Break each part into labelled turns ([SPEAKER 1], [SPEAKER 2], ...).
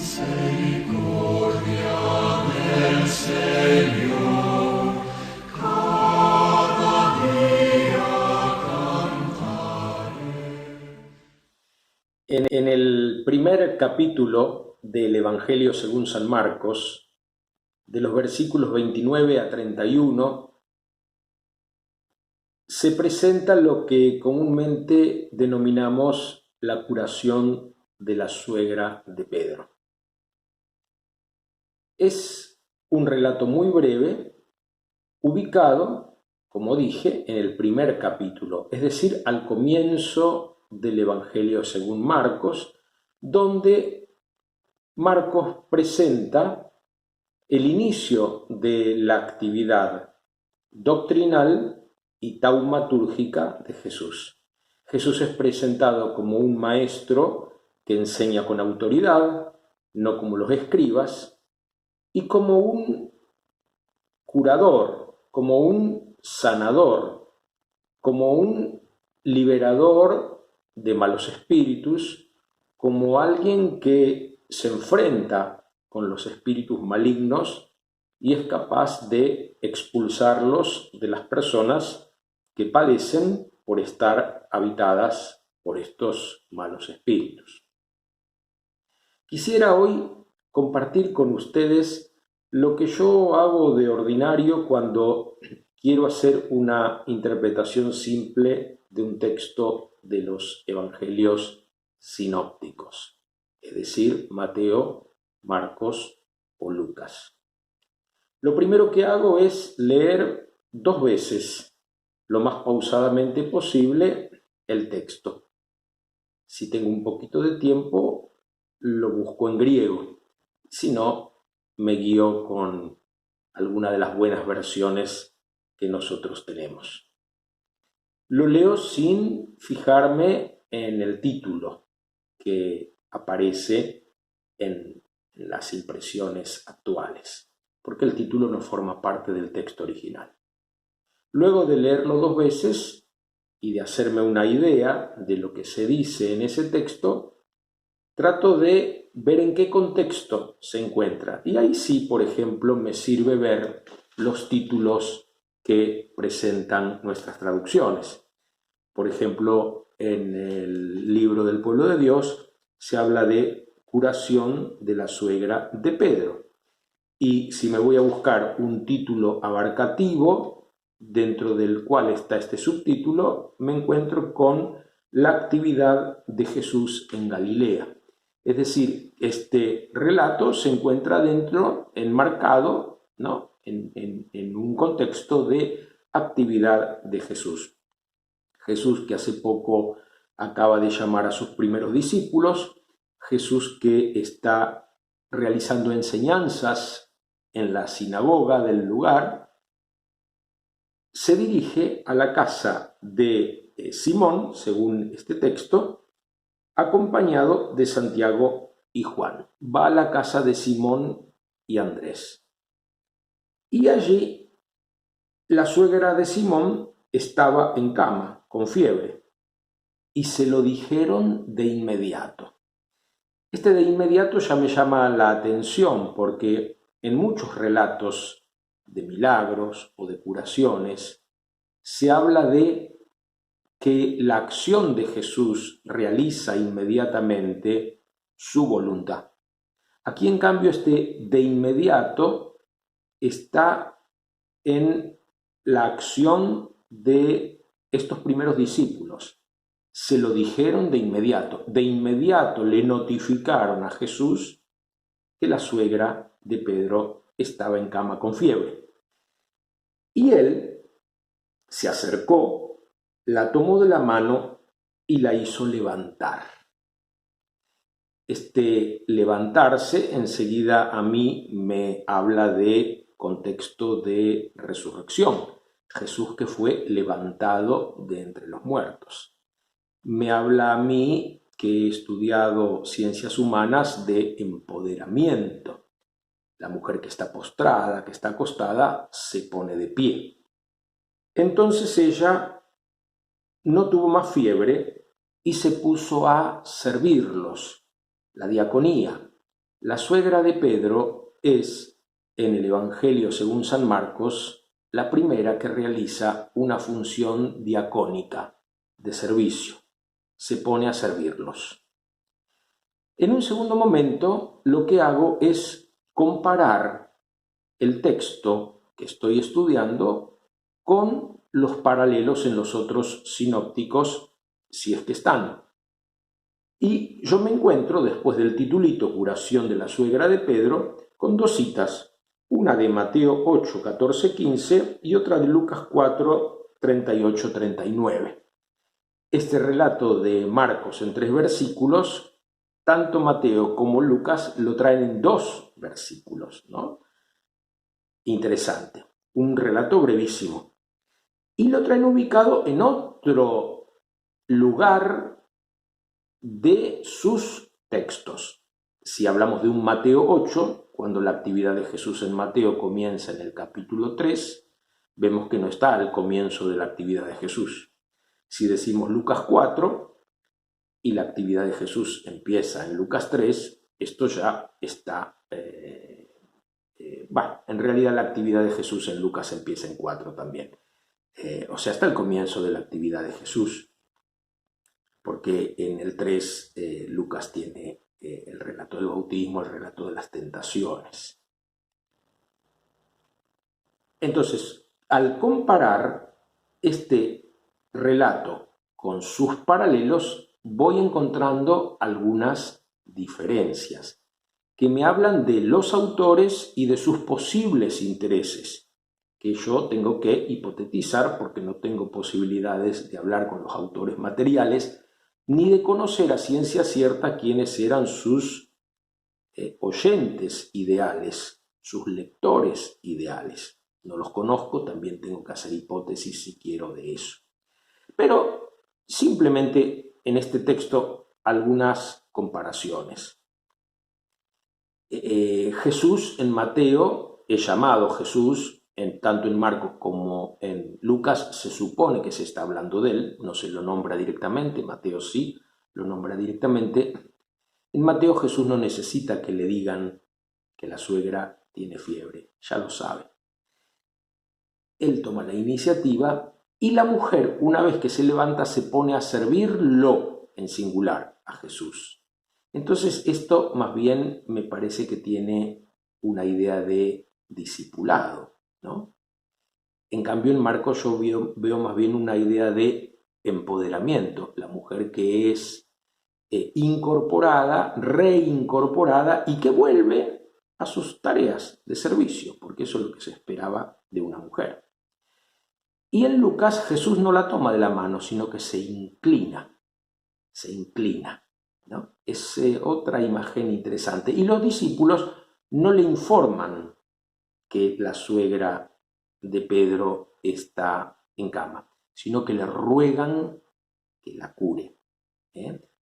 [SPEAKER 1] Misericordia del Señor, cada día cantaré.
[SPEAKER 2] En el primer capítulo del Evangelio según San Marcos, de los versículos 29 a 31, se presenta lo que comúnmente denominamos la curación de la suegra de Pedro. Es un relato muy breve, ubicado, como dije, en el primer capítulo, es decir, al comienzo del Evangelio según Marcos, donde Marcos presenta el inicio de la actividad doctrinal y taumatúrgica de Jesús. Jesús es presentado como un maestro que enseña con autoridad, no como los escribas, y como un curador, como un sanador, como un liberador de malos espíritus, como alguien que se enfrenta con los espíritus malignos y es capaz de expulsarlos de las personas que padecen por estar habitadas por estos malos espíritus. Quisiera hoy compartir con ustedes lo que yo hago de ordinario cuando quiero hacer una interpretación simple de un texto de los evangelios sinópticos, es decir, Mateo, Marcos o Lucas. Lo primero que hago es leer 2 veces, lo más pausadamente posible, el texto. Si tengo un poquito de tiempo, lo busco en griego. Si no, me guío con alguna de las buenas versiones que nosotros tenemos. Lo leo sin fijarme en el título que aparece en las impresiones actuales, porque el título no forma parte del texto original. Luego de leerlo 2 veces y de hacerme una idea de lo que se dice en ese texto, trato de ver en qué contexto se encuentra. Y ahí sí, por ejemplo, me sirve ver los títulos que presentan nuestras traducciones. Por ejemplo, en el libro del Pueblo de Dios se habla de curación de la suegra de Pedro. Y si me voy a buscar un título abarcativo, dentro del cual está este subtítulo, me encuentro con la actividad de Jesús en Galilea. Es decir, este relato se encuentra enmarcado, ¿no?, en un contexto de actividad de Jesús. Jesús que hace poco acaba de llamar a sus primeros discípulos, Jesús que está realizando enseñanzas en la sinagoga del lugar, se dirige a la casa de Simón, según este texto, acompañado de Santiago y Juan. Va a la casa de Simón y Andrés. Y allí la suegra de Simón estaba en cama, con fiebre, y se lo dijeron de inmediato. Este de inmediato ya me llama la atención porque en muchos relatos de milagros o de curaciones se habla de que la acción de Jesús realiza inmediatamente su voluntad. Aquí, en cambio, este de inmediato está en la acción de estos primeros discípulos. Se lo dijeron de inmediato le notificaron a Jesús que la suegra de Pedro estaba en cama con fiebre. Y él se acercó, la tomó de la mano y la hizo levantar. Este levantarse enseguida a mí me habla de contexto de resurrección. Jesús que fue levantado de entre los muertos. Me habla a mí, que he estudiado ciencias humanas, de empoderamiento. La mujer que está postrada, que está acostada, se pone de pie. Entonces ella no tuvo más fiebre y se puso a servirlos, la diaconía, La suegra de Pedro es, en el Evangelio según San Marcos, la primera que realiza una función diacónica de servicio. Se pone a servirlos. En un segundo momento, lo que hago es comparar el texto que estoy estudiando con los paralelos en los otros sinópticos, si es que están. Y yo me encuentro, después del titulito Curación de la suegra de Pedro, con dos citas, una de Mateo 8, 14, 15 y otra de Lucas 4, 38, 39. Este relato de Marcos en 3 versículos, tanto Mateo como Lucas lo traen en 2 versículos, ¿no? Interesante, un relato brevísimo. Y lo traen ubicado en otro lugar de sus textos. Si hablamos de un Mateo 8, cuando la actividad de Jesús en Mateo comienza en el capítulo 3, vemos que no está al comienzo de la actividad de Jesús. Si decimos Lucas 4 y la actividad de Jesús empieza en Lucas 3, esto ya está... en realidad la actividad de Jesús en Lucas empieza en 4 también. O sea, hasta el comienzo de la actividad de Jesús, porque en el 3 Lucas tiene el relato del bautismo, el relato de las tentaciones. Entonces, al comparar este relato con sus paralelos, voy encontrando algunas diferencias que me hablan de los autores y de sus posibles intereses, que yo tengo que hipotetizar porque no tengo posibilidades de hablar con los autores materiales, ni de conocer a ciencia cierta quiénes eran sus oyentes ideales, sus lectores ideales. No los conozco, también tengo que hacer hipótesis si quiero de eso. Pero simplemente en este texto algunas comparaciones. Jesús en Mateo es llamado Jesús, tanto en Marcos como en Lucas se supone que se está hablando de él, no se lo nombra directamente, Mateo sí lo nombra directamente. En Mateo Jesús no necesita que le digan que la suegra tiene fiebre, ya lo sabe. Él toma la iniciativa y la mujer, una vez que se levanta, se pone a servirlo en singular a Jesús. Entonces esto más bien me parece que tiene una idea de discipulado, ¿no? En cambio en Marcos yo veo más bien una idea de empoderamiento, la mujer que es incorporada, reincorporada y que vuelve a sus tareas de servicio, porque eso es lo que se esperaba de una mujer. Y en Lucas Jesús no la toma de la mano, sino que se inclina, ¿no? Es otra imagen interesante. Y los discípulos no le informan que la suegra de Pedro está en cama, sino que le ruegan que la cure.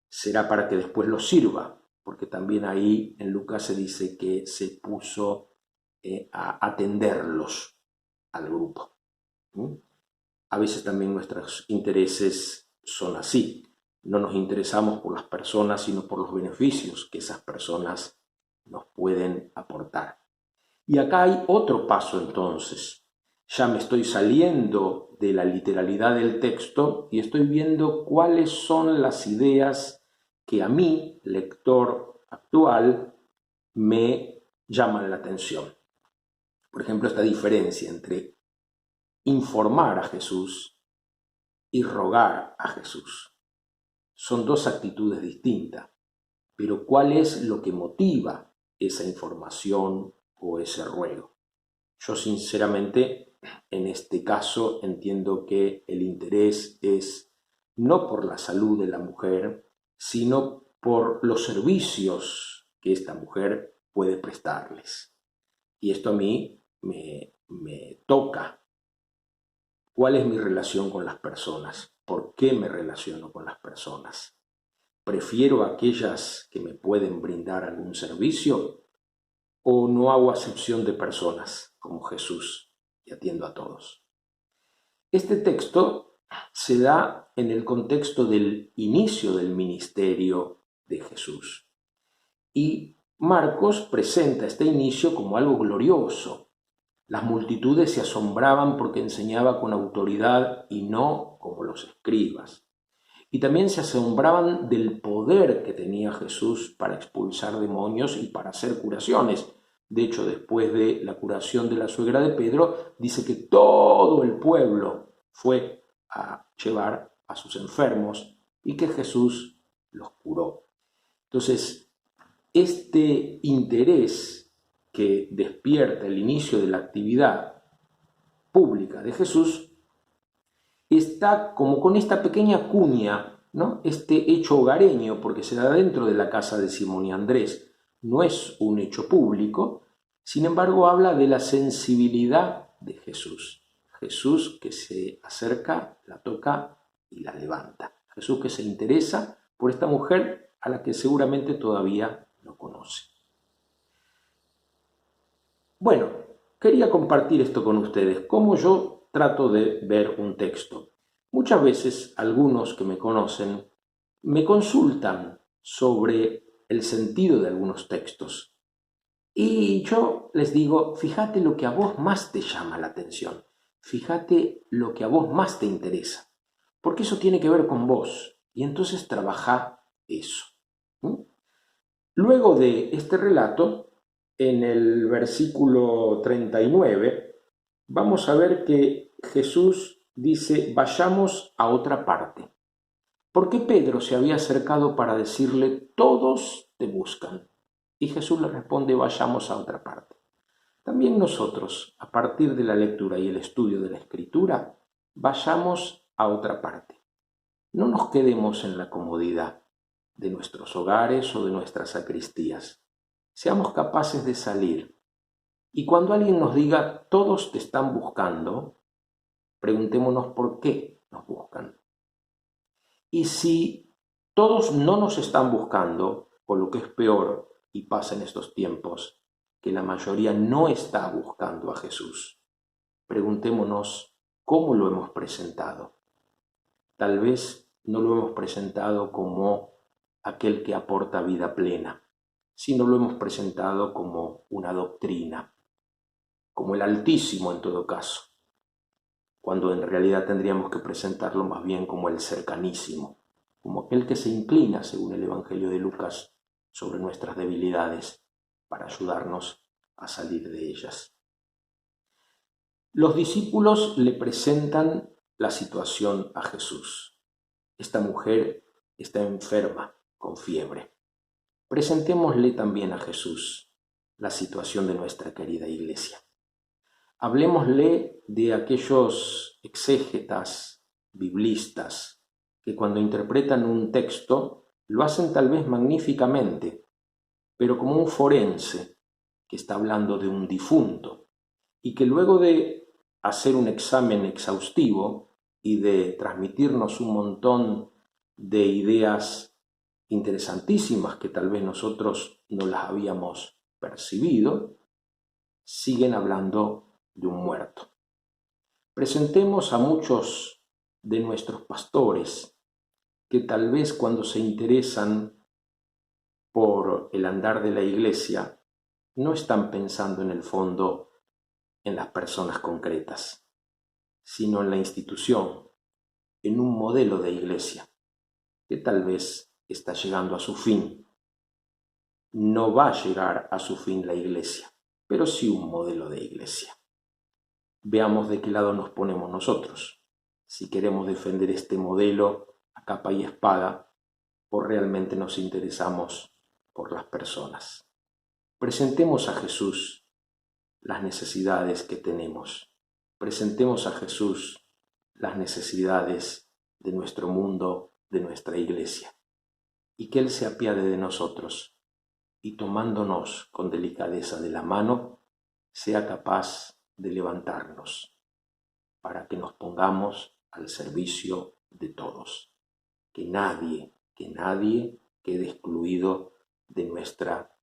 [SPEAKER 2] Será para que después los sirva, porque también ahí en Lucas se dice que se puso a atenderlos al grupo. A veces también nuestros intereses son así. No nos interesamos por las personas, sino por los beneficios que esas personas nos pueden aportar. Y acá hay otro paso entonces. Ya me estoy saliendo de la literalidad del texto y estoy viendo cuáles son las ideas que a mí, lector actual, me llaman la atención. Por ejemplo, esta diferencia entre informar a Jesús y rogar a Jesús. Son dos actitudes distintas, pero ¿cuál es lo que motiva esa información o ese ruego? Yo sinceramente en este caso entiendo que el interés es no por la salud de la mujer, sino por los servicios que esta mujer puede prestarles. Y esto a mí me toca. ¿Cuál es mi relación con las personas? ¿Por qué me relaciono con las personas? ¿Prefiero aquellas que me pueden brindar algún servicio o no hago acepción de personas como Jesús y atiendo a todos? Este texto se da en el contexto del inicio del ministerio de Jesús y Marcos presenta este inicio como algo glorioso. Las multitudes se asombraban porque enseñaba con autoridad y no como los escribas. Y también se asombraban del poder que tenía Jesús para expulsar demonios y para hacer curaciones. De hecho, después de la curación de la suegra de Pedro, dice que todo el pueblo fue a llevar a sus enfermos y que Jesús los curó. Entonces, este interés que despierta el inicio de la actividad pública de Jesús está como con esta pequeña cuña, ¿no? Este hecho hogareño, porque se da dentro de la casa de Simón y Andrés. No es un hecho público, sin embargo habla de la sensibilidad de Jesús. Jesús que se acerca, la toca y la levanta. Jesús que se interesa por esta mujer a la que seguramente todavía no conoce. Bueno, quería compartir esto con ustedes, cómo yo trato de ver un texto. Muchas veces algunos que me conocen me consultan sobre el sentido de algunos textos y yo les digo, fíjate lo que a vos más te llama la atención, fíjate lo que a vos más te interesa, porque eso tiene que ver con vos y entonces trabajá eso. Luego de este relato, en el versículo 39, vamos a ver que Jesús dice, vayamos a otra parte. Porque Pedro se había acercado para decirle, todos te buscan. Y Jesús le responde, vayamos a otra parte. También nosotros, a partir de la lectura y el estudio de la Escritura, vayamos a otra parte. No nos quedemos en la comodidad de nuestros hogares o de nuestras sacristías. Seamos capaces de salir. Y cuando alguien nos diga, todos te están buscando, preguntémonos por qué nos buscan. Y si todos no nos están buscando, o lo que es peor, y pasa en estos tiempos, que la mayoría no está buscando a Jesús, preguntémonos cómo lo hemos presentado. Tal vez no lo hemos presentado como aquel que aporta vida plena, sino lo hemos presentado como una doctrina, como el Altísimo en todo caso, cuando en realidad tendríamos que presentarlo más bien como el Cercanísimo, como aquel que se inclina, según el Evangelio de Lucas, sobre nuestras debilidades para ayudarnos a salir de ellas. Los discípulos le presentan la situación a Jesús. Esta mujer está enferma, con fiebre. Presentémosle también a Jesús la situación de nuestra querida iglesia. Hablemosle de aquellos exégetas, biblistas, que cuando interpretan un texto lo hacen tal vez magníficamente, pero como un forense que está hablando de un difunto y que luego de hacer un examen exhaustivo y de transmitirnos un montón de ideas interesantísimas que tal vez nosotros no las habíamos percibido, siguen hablando de un muerto. Presentemos a muchos de nuestros pastores que tal vez cuando se interesan por el andar de la iglesia no están pensando en el fondo en las personas concretas, sino en la institución, en un modelo de iglesia que tal vez está llegando a su fin. No va a llegar a su fin la iglesia, pero sí un modelo de iglesia. Veamos de qué lado nos ponemos nosotros, si queremos defender este modelo a capa y espada o realmente nos interesamos por las personas. Presentemos a Jesús las necesidades que tenemos. Presentemos a Jesús las necesidades de nuestro mundo, de nuestra iglesia, y que Él se apiade de nosotros y tomándonos con delicadeza de la mano, sea capaz de levantarnos para que nos pongamos al servicio de todos. Que nadie quede excluido de nuestra